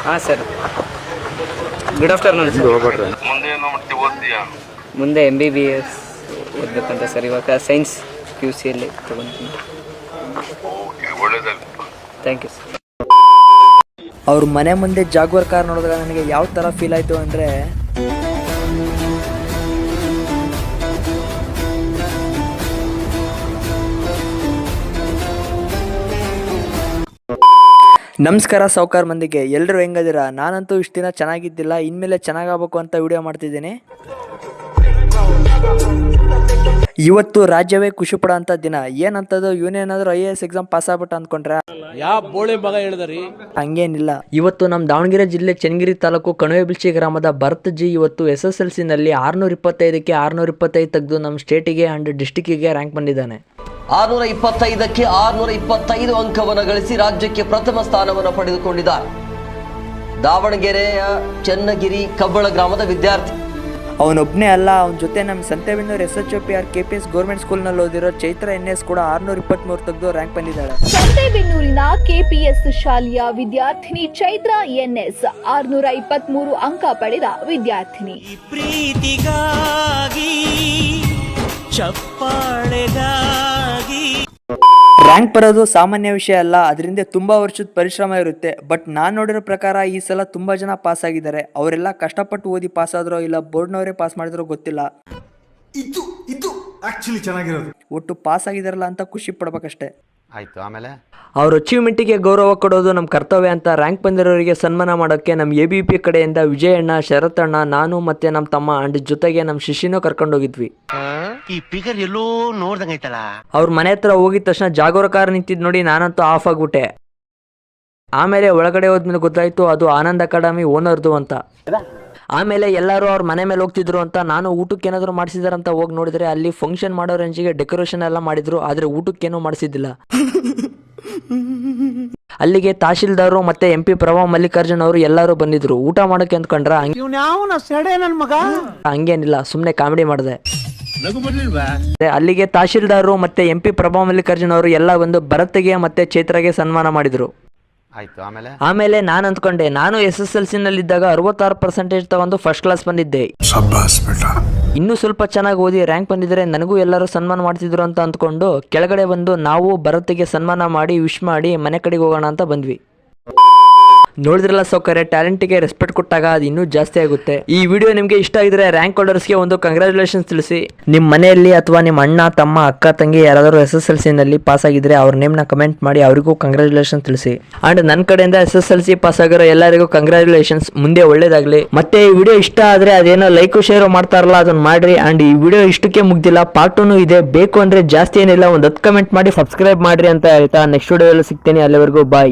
ಹಾಂ sir, good afternoon sir. ಮುಂದೆ MBBS ಓದಬೇಕಂತ ಸರ್. ಇವಾಗ ಸೈನ್ಸ್ QCಯಲ್ಲಿ ತೊಗೊತೀನಿ. Thank you sir. ಅವ್ರ ಮನೆ ಮುಂದೆ ಜಾಗ್ವಾರ್ ಕಾರ್ ನೋಡಿದಾಗ ನನಗೆ ಯಾವ ಥರ ಫೀಲ್ ಆಯಿತು ಅಂದರೆ, ನಮಸ್ಕಾರ ಸಾವ್ಕಾರ್ ಮಂದಿಗೆ, ಎಲ್ಲರೂ ಹೆಂಗದಿರಾ? ನಾನಂತೂ ಇಷ್ಟು ದಿನ ಚೆನ್ನಾಗಿದ್ದಿಲ್ಲ, ಇನ್ಮೇಲೆ ಚೆನ್ನಾಗಾಗಬೇಕು ಅಂತ ವಿಡಿಯೋ ಮಾಡ್ತಿದ್ದೀನಿ. ಇವತ್ತು ರಾಜ್ಯವೇ ಖುಷಿ ಪಡೋ ಅಂತ ದಿನ. ಏನಂತದ್ದು, ಇವನೇನಾದ್ರೂ IAS ಎಕ್ಸಾಮ್ ಪಾಸ್ ಆಗ್ಬಿಟ್ಟು ಅಂದ್ಕೊಂಡ್ರೆ ಯಾವ ಬೋಳಿ ಮಗ ಹೇಳಿದ್ರಿ? ಹಂಗೇನಿಲ್ಲ. ಇವತ್ತು ನಮ್ಮ ದಾವಣಗೆರೆ ಜಿಲ್ಲೆ ಚನ್ನಗಿರಿ ತಾಲೂಕು ಕಣವೆಬಿಳ್ಚಿ ಗ್ರಾಮದ ಭರತ್ ಜಿ ಇವತ್ತು SSLCನಲ್ಲಿ 625ಕ್ಕೆ 625 ತೆಗೆದು ನಮ್ಮ ಸ್ಟೇಟಿಗೆ ಅಂಡ್ ಡಿಸ್ಟಿಕ್ಕಿಗೆ ರ್ಯಾಂಕ್ ಬಂದಿದ್ದಾನೆ. 625ಕ್ಕೆ 625 ಅಂಕವನ್ನು ಗಳಿಸಿ ರಾಜ್ಯಕ್ಕೆ ಪ್ರಥಮ ಸ್ಥಾನವನ್ನು ಪಡೆದುಕೊಂಡಿದ್ದಾರೆ. ದಾವಣಗೆರೆಯ ಚನ್ನಗಿರಿ ಕಬ್ಬಳ ಗ್ರಾಮದ ವಿದ್ಯಾರ್ಥಿ. ಅವನೊಬ್ಬನೇ ಅಲ್ಲ, ಅವನ ಜೊತೆ ನಮ್ಮ ಸಂತೆಬೆನ್ನೂರು SHOPR KPS ಗೌರ್ಮೆಂಟ್ ಸ್ಕೂಲ್ನಲ್ಲಿ ಓದಿರೋ ಚೈತ್ರ NS ಕೂಡ 623 ತೆಗೆದು ರ್ಯಾಂಕ್ ಬಂದಿದ್ದಾಳೆ. ಸಂತೆಬೆನ್ನೂರಿನ KPS ಶಾಲೆಯ ವಿದ್ಯಾರ್ಥಿನಿ ಚೈತ್ರ NS 623 ಅಂಕ ಪಡೆದ ವಿದ್ಯಾರ್ಥಿನಿ. ಪ್ರೀತಿಗಾಗಿ ಚಪ್ಪಾಳೆಗಾಗಿ ರ್ಯಾಂಕ್ ಬರೋದು ಸಾಮಾನ್ಯ ವಿಷಯ ಅಲ್ಲ, ಅದರಿಂದ ತುಂಬಾ ವರ್ಷದ ಪರಿಶ್ರಮ ಇರುತ್ತೆ. ಬಟ್ ನಾನು ನೋಡಿರೋ ಪ್ರಕಾರ ಈ ಸಲ ತುಂಬಾ ಜನ ಪಾಸ್ ಆಗಿದ್ದಾರೆ. ಅವರೆಲ್ಲ ಕಷ್ಟಪಟ್ಟು ಓದಿ ಪಾಸ್ ಆದ್ರೋ ಇಲ್ಲ ಬೋರ್ಡ್ನವರೇ ಪಾಸ್ ಮಾಡಿದ್ರೋ ಗೊತ್ತಿಲ್ಲ. ಇದು ಆಕ್ಚುಲಿ ಚೆನ್ನಾಗಿರೋದು. ಒಟ್ಟು ಪಾಸ್ ಆಗಿದಾರಲ್ಲ ಅಂತ ಖುಷಿ ಪಡ್ಬೇಕಷ್ಟೇ. ಆಯ್ತು, ಆಮೇಲೆ ಅವ್ರ ಅಚೀವ್ಮೆಂಟಿಗೆ ಗೌರವ ಕೊಡೋದು ನಮ್ಮ ಕರ್ತವ್ಯ ಅಂತ ರ್ಯಾಂಕ್ ಬಂದಿರೋರಿಗೆ ಸನ್ಮಾನ ಮಾಡೋಕ್ಕೆ ನಮ್ಮ ABP ಕಡೆಯಿಂದ ವಿಜಯಣ್ಣ, ಶರತಣ್ಣ, ನಾನು ಮತ್ತೆ ನಮ್ಮ ತಮ್ಮ ಅಂಡ್ ಜೊತೆಗೆ ನಮ್ಮ ಶಿಶಿನೂ ಕರ್ಕೊಂಡೋಗಿದ್ವಿ. ಈ ಫಿಗರ್ ಎಲ್ಲೋ ನೋಡ್ದಂಗೈತಲ್ಲ. ಅವ್ರ ಮನೆ ಹತ್ರ ಹೋಗಿದ ತಕ್ಷಣ ಜಾಗೋರ ಕಾರ್ ನಿಂತಿದ್ ನೋಡಿ ನಾನಂತೂ ಆಫ್ ಆಗ್ಬಿಟ್ಟೆ. ಆಮೇಲೆ ಒಳಗಡೆ ಹೋದ್ಮೇಲೆ ಗೊತ್ತಾಯ್ತು ಅದು ಆನಂದ್ ಅಕಾಡೆಮಿ ಓನರ್ದು ಅಂತ. ಆಮೇಲೆ ಎಲ್ಲರೂ ಅವ್ರ ಮನೆ ಮೇಲೆ ಹೋಗ್ತಿದ್ರು ಅಂತ ನಾನು ಊಟಕ್ಕೆ ಏನಾದ್ರು ಮಾಡಿಸಿದಾರಂತ ಹೋಗಿ ನೋಡಿದ್ರೆ ಅಲ್ಲಿ ಫಂಕ್ಷನ್ ಮಾಡೋ ರೇಂಜಿಗೆ ಡೆಕೋರೇಷನ್ ಎಲ್ಲ ಮಾಡಿದ್ರು, ಆದ್ರೆ ಊಟಕ್ಕೇನು ಮಾಡಿಸಿದ್ದಿಲ್ಲ. ಅಲ್ಲಿಗೆ ತಹಶೀಲ್ದಾರು ಮತ್ತೆ MP ಪ್ರಭಾ ಮಲ್ಲಿಕಾರ್ಜುನ್ ಅವರು ಎಲ್ಲರೂ ಬಂದಿದ್ರು ಊಟ ಮಾಡಕ್ಕೆ ಅಂದ್ಕೊಂಡ್ರ. ಹಂಗೇನಿಲ್ಲ, ಸುಮ್ನೆ ಕಾಮಿಡಿ ಮಾಡಿದೆ. ಅಲ್ಲಿಗೆ ತಹಶೀಲ್ದಾರು ಮತ್ತೆ MP ಪ್ರಭಾ ಮಲ್ಲಿಕಾರ್ಜುನ್ ಅವರು ಎಲ್ಲ ಬಂದು ಭರತ್ಗೆ ಮತ್ತೆ ಚೈತ್ರಗೆ ಸನ್ಮಾನ ಮಾಡಿದ್ರು. ಆಯ್ತು, ಆಮೇಲೆ ನಾನು ಅಂದ್ಕೊಂಡೆ, ನಾನು SSLC ಇದ್ದಾಗ 66% ತಗೊಂಡು ಫಸ್ಟ್ ಕ್ಲಾಸ್ ಬಂದಿದ್ದೆ. ಇನ್ನೂ ಸ್ವಲ್ಪ ಚೆನ್ನಾಗಿ ಓದಿ ರ್ಯಾಂಕ್ ಬಂದಿದ್ರೆ ನನಗೂ ಎಲ್ಲರೂ ಸನ್ಮಾನ ಮಾಡ್ತಿದ್ರು ಅಂತ ಅಂದ್ಕೊಂಡು ಕೆಳಗಡೆ ಬಂದು ನಾವು ಭರತ್ಗೆ ಸನ್ಮಾನ ಮಾಡಿ ವಿಶ್ ಮಾಡಿ ಮನೆ ಕಡೆಗೆ ಹೋಗೋಣ ಅಂತ ಬಂದ್ವಿ. ನೋಡಿದ್ರಲ್ಲ ಸೌಕರ್ಯ, ಟ್ಯಾಲೆಂಟಿಗೆ ರೆಸ್ಪೆಕ್ಟ್ ಕೊಟ್ಟಾಗ ಅದು ಇನ್ನೂ ಜಾಸ್ತಿ ಆಗುತ್ತೆ. ಈ ವಿಡಿಯೋ ನಿಮಗೆ ಇಷ್ಟ ಆಗಿದ್ರೆ ರ್ಯಾಂಕ್ ಹೋಲ್ಡರ್ಸ್ಗೆ ಒಂದು ಕಂಗ್ರ್ಯಾಚುಲೇಷನ್ಸ್ ತಿಳಿಸಿ. ನಿಮ್ಮ ಮನೆಯಲ್ಲಿ ಅಥವಾ ನಿಮ್ಮ ಅಣ್ಣ, ತಮ್ಮ, ಅಕ್ಕ, ತಂಗಿ ಯಾರಾದರೂ SSLCನಲ್ಲಿ ಪಾಸ್ ಆಗಿದ್ರೆ ಅವ್ರ ನೇಮ್ನ ಕಮೆಂಟ್ ಮಾಡಿ ಅವರಿಗೂ ಕಂಗ್ರ್ಯಾಚುಲೇಷನ್ ತಿಳಿಸಿ. ಅಂಡ್ ನನ್ನ ಕಡೆಯಿಂದ SSLC ಪಾಸ್ ಆಗಿರೋ ಎಲ್ಲರಿಗೂ ಕಂಗ್ರ್ಯಾಚುಲೇಷನ್ಸ್. ಮುಂದೆ ಒಳ್ಳೇದಾಗ್ಲಿ. ಮತ್ತೆ ಈ ವಿಡಿಯೋ ಇಷ್ಟ ಆದ್ರೆ ಅದೇನೋ ಲೈಕ್ ಶೇರ್ ಮಾಡ್ತಾರಲ್ಲ ಅದನ್ನ ಮಾಡ್ರಿ. ಅಂಡ್ ಈ ವಿಡಿಯೋ ಇಷ್ಟಕ್ಕೆ ಮುಗ್ದಿಲ್ಲ, ಪಾರ್ಟ್ 2 ಇದೆ. ಬೇಕು ಅಂದ್ರೆ ಜಾಸ್ತಿ ಏನಿಲ್ಲ, ಒಂದು 10 ಕಮೆಂಟ್ ಮಾಡಿ ಸಬ್ಸ್ಕ್ರೈಬ್ ಮಾಡ್ರಿ ಅಂತ ಹೇಳ್ತಾ ನೆಕ್ಸ್ಟ್ ವಿಡಿಯೋದಲ್ಲಿ ಸಿಗ್ತೀನಿ. ಅಲ್ಲಿವರೆಗೂ ಬಾಯ್.